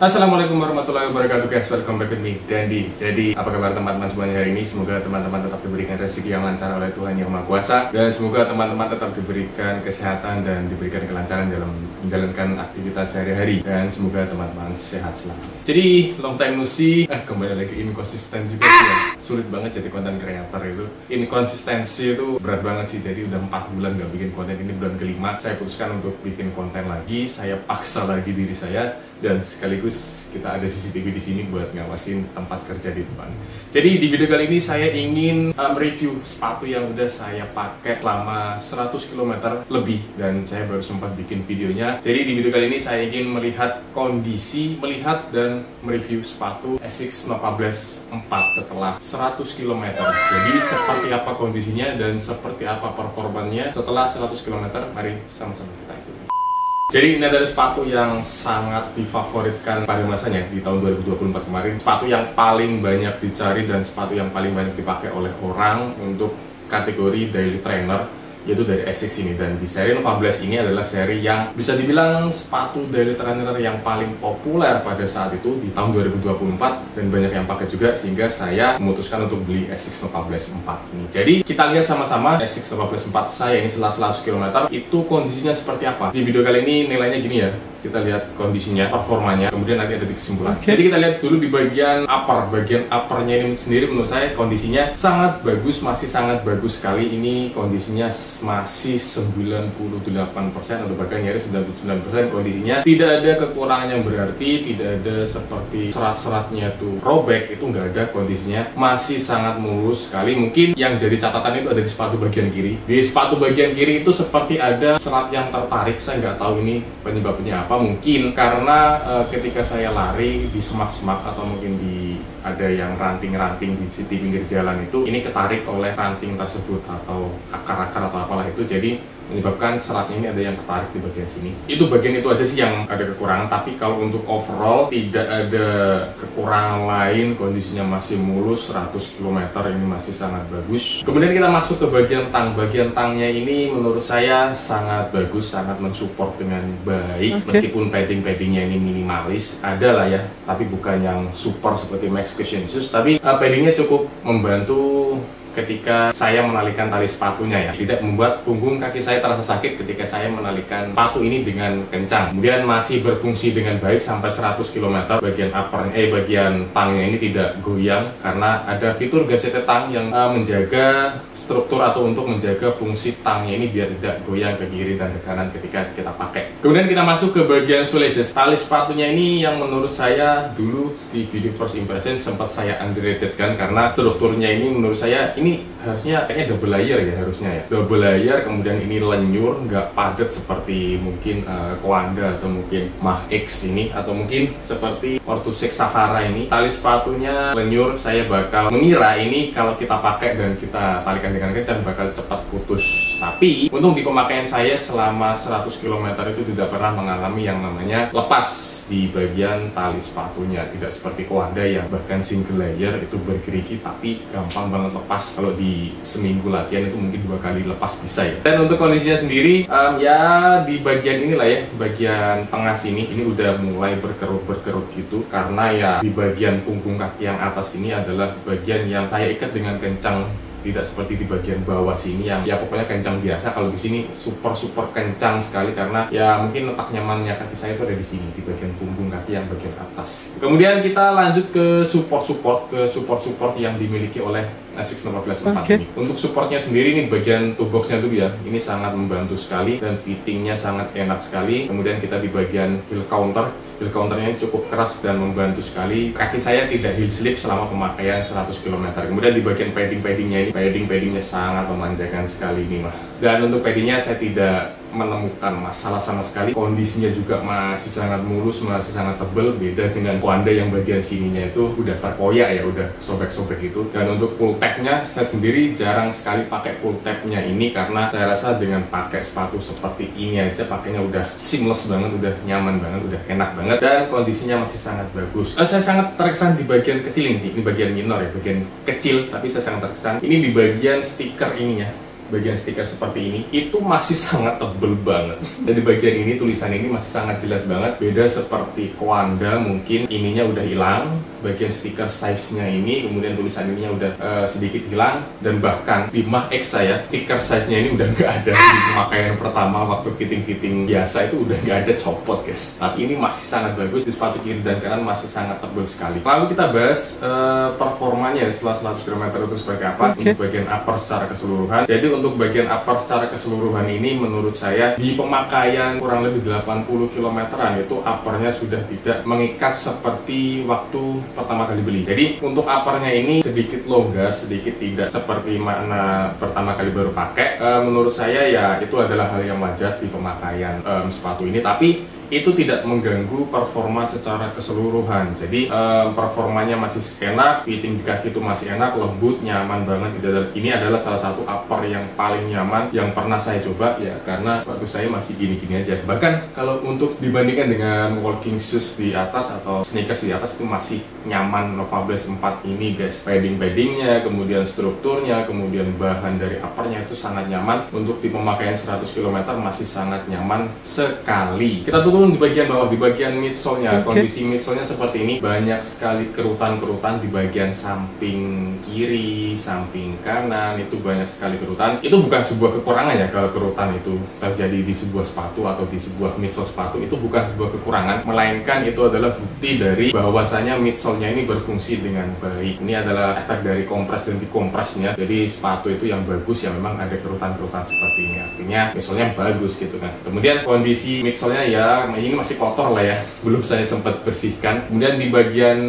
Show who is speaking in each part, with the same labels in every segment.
Speaker 1: Assalamualaikum warahmatullahi wabarakatuh guys, welcome back with me, Dandi. Jadi apa kabar teman-teman semuanya hari ini? Semoga teman-teman tetap diberikan rezeki yang lancar oleh Tuhan Yang Maha Kuasa. Dan semoga teman-teman tetap diberikan kesehatan dan diberikan kelancaran dalam menjalankan aktivitas sehari-hari. Dan semoga teman-teman sehat selalu. Jadi long time no see, kembali lagi inkonsisten juga sih ya. Sulit banget jadi konten kreator itu. Inkonsistensi itu berat banget sih. Jadi udah 4 bulan gak bikin konten, ini bulan kelima. Saya putuskan untuk bikin konten lagi. Saya paksa lagi diri saya. Dan sekaligus kita ada CCTV di sini buat ngawasin tempat kerja di depan. Jadi di video kali ini saya ingin mereview sepatu yang udah saya pakai selama 100 km lebih dan saya baru sempat bikin videonya. Jadi di video kali ini saya ingin melihat kondisi, dan mereview sepatu Asics Nova Blast 4 setelah 100 km. Jadi seperti apa kondisinya dan seperti apa performanya setelah 100 km. Mari sama-sama kita ikuti. Jadi ini adalah sepatu yang sangat difavoritkan pada masanya di tahun 2024 kemarin. Sepatu yang paling banyak dicari dan sepatu yang paling banyak dipakai oleh orang untuk kategori daily trainer, yaitu dari Asics ini. Dan di seri Nova Blast ini adalah seri yang bisa dibilang sepatu daily trainer yang paling populer pada saat itu di tahun 2024 dan banyak yang pakai juga, sehingga saya memutuskan untuk beli Asics Nova Blast 4 ini. Jadi kita lihat sama-sama Asics Nova Blast 4 saya ini setelah 100 km itu kondisinya seperti apa. Di video kali ini nilainya gini ya. Kita lihat kondisinya, performanya, kemudian nanti ada di kesimpulan. Jadi kita lihat dulu di bagian upper. Bagian uppernya ini sendiri menurut saya kondisinya sangat bagus, masih sangat bagus sekali. Ini kondisinya masih 98% atau bahkan nyaris 99% kondisinya. Tidak ada kekurangan yang berarti, tidak ada seperti serat-seratnya tuh robek, itu nggak ada. Kondisinya masih sangat mulus sekali. Mungkin yang jadi catatan itu ada di sepatu bagian kiri. Di sepatu bagian kiri itu seperti ada serat yang tertarik. Saya nggak tahu ini penyebabnya apa. Mungkin karena ketika saya lari di semak-semak atau mungkin ada yang ranting-ranting di pinggir jalan itu, ini ketarik oleh ranting tersebut atau akar-akar atau apalah itu, jadi menyebabkan seratnya ini ada yang ketarik di bagian sini. Itu bagian itu aja sih yang ada kekurangan, tapi kalau untuk overall tidak ada kekurangan lain, kondisinya masih mulus. 100 km ini masih sangat bagus. Kemudian kita masuk ke bagian tang. Bagian tangnya ini menurut saya sangat bagus, sangat mensupport dengan baik. Meskipun padding-paddingnya ini minimalis, ada lah ya, tapi bukan yang super seperti Max Cushion Shoes, tapi paddingnya cukup membantu ketika saya menalikan tali sepatunya ya, tidak membuat punggung kaki saya terasa sakit ketika saya menalikan sepatu ini dengan kencang. Kemudian masih berfungsi dengan baik sampai 100 km. Bagian upper, bagian tangnya ini tidak goyang karena ada fitur gasket tang yang menjaga struktur atau untuk menjaga fungsi tangnya ini biar tidak goyang ke kiri dan ke kanan ketika kita pakai. Kemudian kita masuk ke bagian shoelaces. Tali sepatunya ini yang menurut saya dulu di video first impression sempat saya underrated kan, karena strukturnya ini menurut saya ini harusnya kayaknya double layer ya, harusnya ya double layer. Kemudian ini lenyur, nggak padat seperti mungkin Coanda atau mungkin Mach X ini, atau mungkin seperti Orthosix Sahara ini. Tali sepatunya lenyur. Saya bakal mengira ini kalau kita pakai dan kita talikan dengan kencang bakal cepat putus. Tapi untung di pemakaian saya selama 100 km itu tidak pernah mengalami yang namanya lepas di bagian tali sepatunya. Tidak seperti Coanda yang bahkan single layer itu bergerigi tapi gampang banget lepas. Kalau di seminggu latihan itu mungkin 2 kali lepas bisa ya. Dan untuk kondisinya sendiri ya di bagian inilah ya, bagian tengah sini ini udah mulai berkerut gitu, karena ya di bagian punggung kaki yang atas ini adalah bagian yang saya ikat dengan kencang. Tidak seperti di bagian bawah sini yang ya pokoknya kencang biasa. Kalau di sini super kencang sekali, karena ya mungkin letak nyamannya kaki saya itu ada di sini, di bagian punggung kaki yang bagian atas. Kemudian kita lanjut ke support yang dimiliki oleh Asics Nova Blast 4 ini. Untuk supportnya sendiri ini bagian toe boxnya dulu ya, ini sangat membantu sekali dan fittingnya sangat enak sekali. Kemudian kita di bagian heel counternya ini cukup keras dan membantu sekali. Kaki saya tidak heel slip selama pemakaian 100 km. Kemudian di bagian paddingnya ini, paddingnya sangat memanjakan sekali ini mah. Dan untuk paddingnya saya tidak menemukan masalah sama sekali. Kondisinya juga masih sangat mulus, masih sangat tebal. Beda dengan Coanda yang bagian sininya itu udah terkoyak ya, udah sobek-sobek gitu. Dan untuk pull tabnya saya sendiri jarang sekali pakai pull tabnya ini, karena saya rasa dengan pakai sepatu seperti ini aja pakainya udah seamless banget, udah nyaman banget, udah enak banget, dan kondisinya masih sangat bagus. Saya sangat terkesan di bagian kecil ini sih, ini bagian minor ya, bagian kecil, tapi saya sangat terkesan ini di bagian stiker ininya. bagian stiker seperti ini itu masih sangat tebel banget. Dan di bagian ini tulisan ini masih sangat jelas banget. Beda seperti Kwanda, mungkin ininya udah hilang, bagian stiker size-nya ini, kemudian tulisan ininya udah sedikit hilang, dan bahkan di Mach X saya stiker size-nya ini udah nggak ada. Di pemakaian pertama waktu fitting-fitting biasa itu udah nggak ada copot guys. Tapi ini masih sangat bagus, di sepatu kiri dan kanan masih sangat tebal sekali. Lalu kita bahas performanya setelah 100 km itu seperti apa untuk bagian upper secara keseluruhan. Jadi untuk bagian upper secara keseluruhan ini menurut saya di pemakaian kurang lebih 80 km-an itu uppernya sudah tidak mengikat seperti waktu pertama kali beli. Jadi untuk uppernya ini sedikit longgar, sedikit tidak seperti mana pertama kali baru pakai. Menurut saya ya itu adalah hal yang wajar di pemakaian sepatu ini, tapi itu tidak mengganggu performa secara keseluruhan. Jadi performanya masih enak, fitting di kaki itu masih enak, lembut, nyaman banget. Ini adalah salah satu upper yang paling nyaman yang pernah saya coba ya, karena sepatu saya masih gini-gini aja. Bahkan kalau untuk dibandingkan dengan walking shoes di atas atau sneakers di atas itu masih nyaman Nova Blast 4 ini guys. Padding-paddingnya, kemudian strukturnya, kemudian bahan dari uppernya itu sangat nyaman. Untuk di pemakaian 100 km masih sangat nyaman sekali. Kita turun di bagian bawah, di bagian midsole-nya. Kondisi midsole-nya seperti ini, banyak sekali kerutan-kerutan di bagian samping kiri, samping kanan, itu banyak sekali kerutan. Itu bukan sebuah kekurangan ya, kalau kerutan itu terjadi di sebuah sepatu atau di sebuah midsole sepatu, itu bukan sebuah kekurangan, melainkan itu adalah bukti dari bahwasanya midsole-nya ini berfungsi dengan baik. Ini adalah efek dari kompres dan dikompresnya. Jadi sepatu itu yang bagus ya memang ada kerutan-kerutan seperti ini, artinya midsole-nya bagus gitu kan. Kemudian kondisi midsole-nya ya ini masih kotor lah ya, belum saya sempat bersihkan. Kemudian di bagian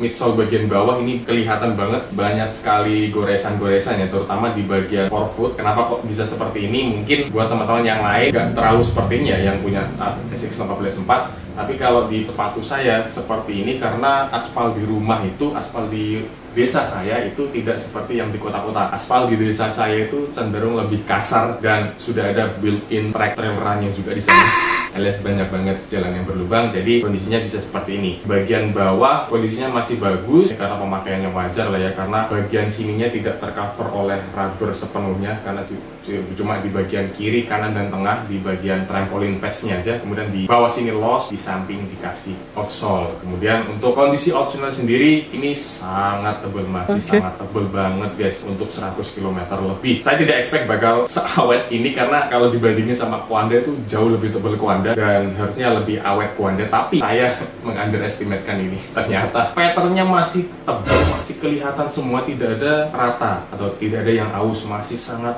Speaker 1: midsole bagian bawah ini kelihatan banget banyak sekali goresan-goresannya, terutama di bagian forefoot. Kenapa kok bisa seperti ini? Mungkin buat teman-teman yang lain gak terlalu sepertinya yang punya ASICS Nova Blast 4, tapi kalau di sepatu saya seperti ini karena aspal di rumah itu, aspal di desa saya itu tidak seperti yang di kota-kota. Aspal di desa saya itu cenderung lebih kasar dan sudah ada built-in track trailerannya juga di sana. Alias banyak banget jalan yang berlubang, jadi kondisinya bisa seperti ini. Bagian bawah kondisinya masih bagus karena pemakaiannya wajar lah ya, karena bagian sininya tidak tercover oleh rubber sepenuhnya, karena cuma di bagian kiri, kanan, dan tengah, di bagian trampolin pads-nya aja. Kemudian di bawah sini loss, di samping dikasih outsole. Kemudian untuk kondisi outsole sendiri ini sangat tebal, masih sangat tebal banget guys untuk 100 km lebih. Saya tidak expect bakal seawet ini karena kalau dibandingin sama Kwanda itu jauh lebih tebal Kwanda dan harusnya lebih awet Kwanda, tapi saya mengunderestimate-kan ini. Ternyata patternnya masih tebal, masih kelihatan semua, tidak ada rata atau tidak ada yang aus, masih sangat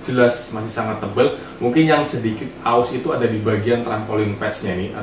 Speaker 1: jelas, masih sangat tebal. Mungkin yang sedikit aus itu ada di bagian trampolin pads-nya nih,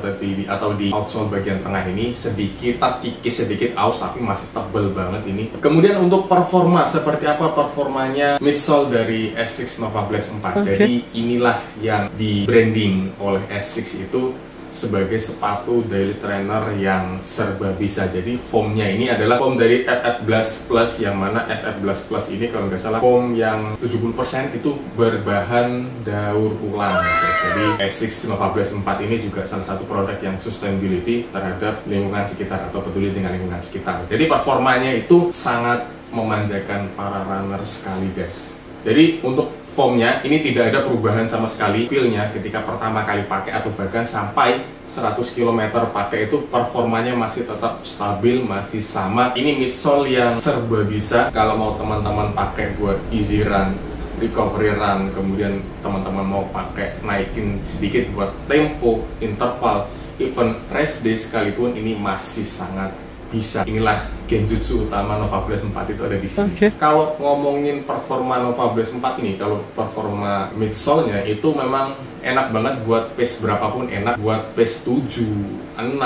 Speaker 1: atau di outsole bagian tengah ini sedikit terkikis, sedikit aus, tapi masih tebal banget ini. Kemudian untuk performa, seperti apa performanya midsole dari ASICS Nova Blast 4. Jadi inilah yang di branding oleh ASICS itu sebagai sepatu daily trainer yang serba bisa. Jadi foamnya ini adalah foam dari FF Blast Plus, yang mana FF Blast Plus ini kalau nggak salah foam yang 70% itu berbahan daur ulang. Jadi ASICS Nova Blast 4 ini juga salah satu produk yang sustainability terhadap lingkungan sekitar atau peduli dengan lingkungan sekitar. Jadi performanya itu sangat memanjakan para runner sekali guys. Jadi untuk foamnya ini tidak ada perubahan sama sekali. Feel-nya ketika pertama kali pakai atau bahkan sampai 100 km pakai itu performanya masih tetap stabil, masih sama. Ini midsole yang serba bisa. Kalau mau teman-teman pakai buat easy run, recovery run, kemudian teman-teman mau pakai naikin sedikit buat tempo, interval, even rest day sekalipun, ini masih sangat bisa. Inilah genjutsu utama Nova Blast 4 itu ada di sini. Kalau ngomongin performa Nova Blast 4 ini, kalau performa midsole-nya itu memang enak banget buat pace berapapun, enak buat pace 7, 6,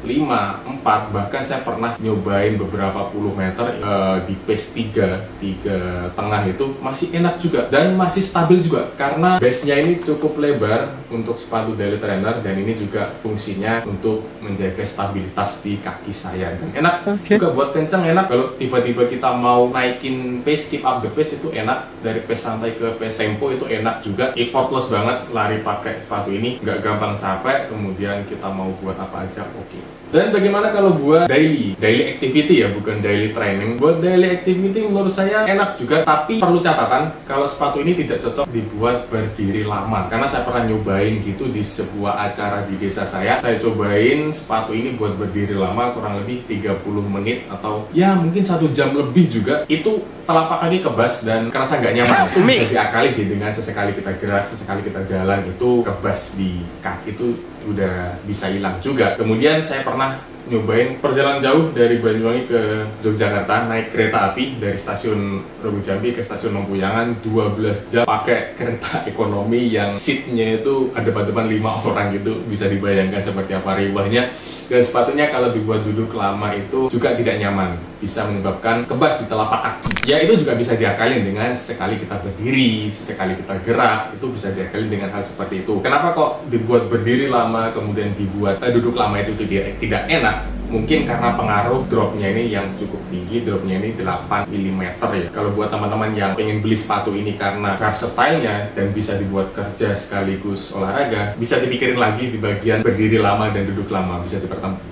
Speaker 1: 5, 4, bahkan saya pernah nyobain beberapa puluh meter di pace 3 tengah itu masih enak juga dan masih stabil juga karena base-nya ini cukup lebar untuk sepatu daily trainer dan ini juga fungsinya untuk menjaga stabilitas di kaki saya dan enak juga buat kencang. Enak kalau tiba-tiba kita mau naikin pace, keep up the pace itu enak, dari pace santai ke pace tempo itu enak juga. Effortless banget lari pakai sepatu ini, nggak gampang capek, kemudian kita mau buat apa aja oke. Dan bagaimana kalau buat daily activity ya, bukan daily training. Buat daily activity menurut saya enak juga, tapi perlu catatan kalau sepatu ini tidak cocok dibuat berdiri lama. Karena saya pernah nyobain gitu di sebuah acara di desa saya cobain sepatu ini buat berdiri lama kurang lebih 30 menit atau ya mungkin 1 jam lebih juga. Itu telapak kaki kebas dan kerasa nggak nyaman. Itu bisa diakali sih dengan sesekali kita gerak, sesekali kita jalan, itu kebas di kaki itu udah bisa hilang juga. Kemudian saya pernah nyobain perjalanan jauh dari Banyuwangi ke Yogyakarta naik kereta api dari stasiun Rogo Jambi ke stasiun Lempuyangan 12 jam pakai kereta ekonomi yang seatnya itu ada depan 5 orang gitu. Bisa dibayangkan seperti apa riwahnya. Dan sepatunya kalau dibuat duduk lama itu juga tidak nyaman, bisa menyebabkan kebas di telapak kaki. Ya itu juga bisa diakalin dengan sesekali kita berdiri, sesekali kita gerak, itu bisa diakalin dengan hal seperti itu. Kenapa kok dibuat berdiri lama kemudian dibuat duduk lama itu tidak enak? Mungkin karena pengaruh dropnya ini yang cukup tinggi, dropnya ini 8 mm ya. Kalau buat teman-teman yang pengen beli sepatu ini karena versatile-nya dan bisa dibuat kerja sekaligus olahraga, bisa dipikirin lagi di bagian berdiri lama dan duduk lama,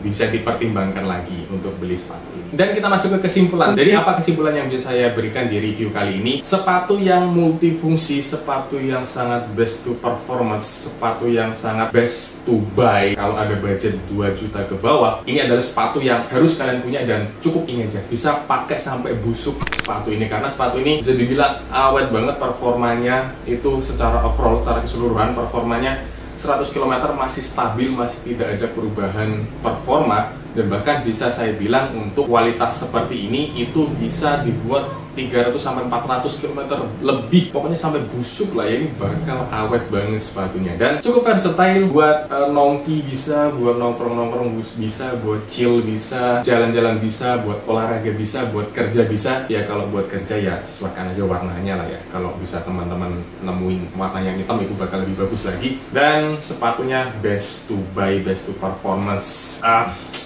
Speaker 1: bisa dipertimbangkan lagi untuk beli sepatu ini. Dan kita masuk ke kesimpulan. Jadi apa kesimpulan yang bisa saya berikan di review kali ini? Sepatu yang multifungsi, sepatu yang sangat best to performance, sepatu yang sangat best to buy kalau ada budget 2 juta ke bawah. Ini adalah sepatu yang harus kalian punya dan cukup inget, bisa pakai sampai busuk sepatu ini, karena sepatu ini bisa dibilang awet banget. Performanya itu secara overall, secara keseluruhan performanya 100 km masih stabil, masih tidak ada perubahan performa. Dan bahkan bisa saya bilang untuk kualitas seperti ini itu bisa dibuat 300 sampai 400 km lebih, pokoknya sampai busuk lah ya. Ini bakal awet banget sepatunya dan cukup versatile buat nongki bisa, buat nongkrong bisa, buat chill bisa, jalan-jalan bisa, buat olahraga bisa, buat kerja bisa. Ya kalau buat kerja ya sesuaikan aja warnanya lah ya. Kalau bisa teman-teman nemuin warna yang hitam itu bakal lebih bagus lagi. Dan sepatunya best to buy, best to performance.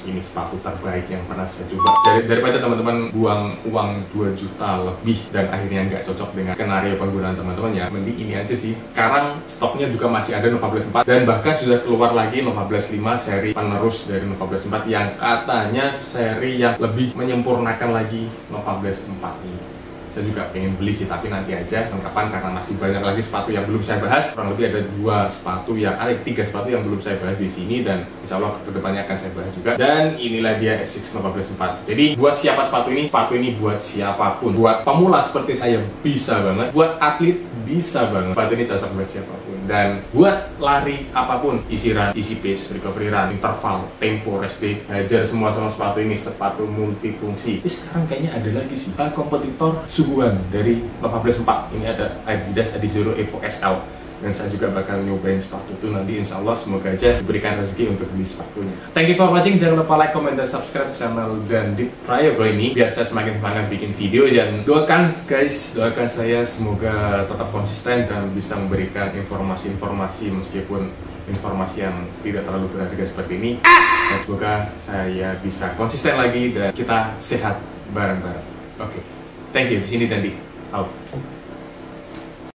Speaker 1: Ini sepatu terbaik yang pernah saya coba. Daripada teman-teman buang uang 2 juta lebih dan akhirnya nggak cocok dengan skenario penggunaan teman-teman, ya mending ini aja sih. Sekarang stoknya juga masih ada Nova Blast 4 dan bahkan sudah keluar lagi Nova Blast 5 seri penerus dari Nova Blast 4 yang katanya seri yang lebih menyempurnakan lagi Nova Blast 4 ini. Saya juga pengen beli sih, tapi nanti aja lengkapan karena masih banyak lagi sepatu yang belum saya bahas. Kurang lebih ada 3 sepatu yang belum saya bahas di sini dan insya Allah kedepannya akan saya bahas juga. Dan inilah dia Asics Nova Blast 4. Jadi buat siapa sepatu ini? Sepatu ini buat siapapun. Buat pemula seperti saya bisa banget. Buat atlet bisa banget. Sepatu ini cocok buat siapapun. Dan buat lari apapun, isi run, isi pace, recovery run, interval, tempo, rest day, hajar semua sama sepatu ini. Sepatu multifungsi. Tapi sekarang kayaknya ada lagi sih kompetitor suguhan dari Nova Blast 4. Ini ada Adidas Adizero Evo SL. Dan saya juga bakal nyobain sepatu itu nanti, insya Allah semoga aja diberikan rezeki untuk beli sepatunya. Thank you for watching, jangan lupa like, comment, dan subscribe channel Dandi Prayogo ini biar saya semakin semangat bikin video. Dan doakan guys, doakan saya semoga tetap konsisten dan bisa memberikan informasi-informasi meskipun informasi yang tidak terlalu berharga seperti ini. Dan semoga saya bisa konsisten lagi dan kita sehat bareng-bareng. Oke, thank you. Di sini Dandi out.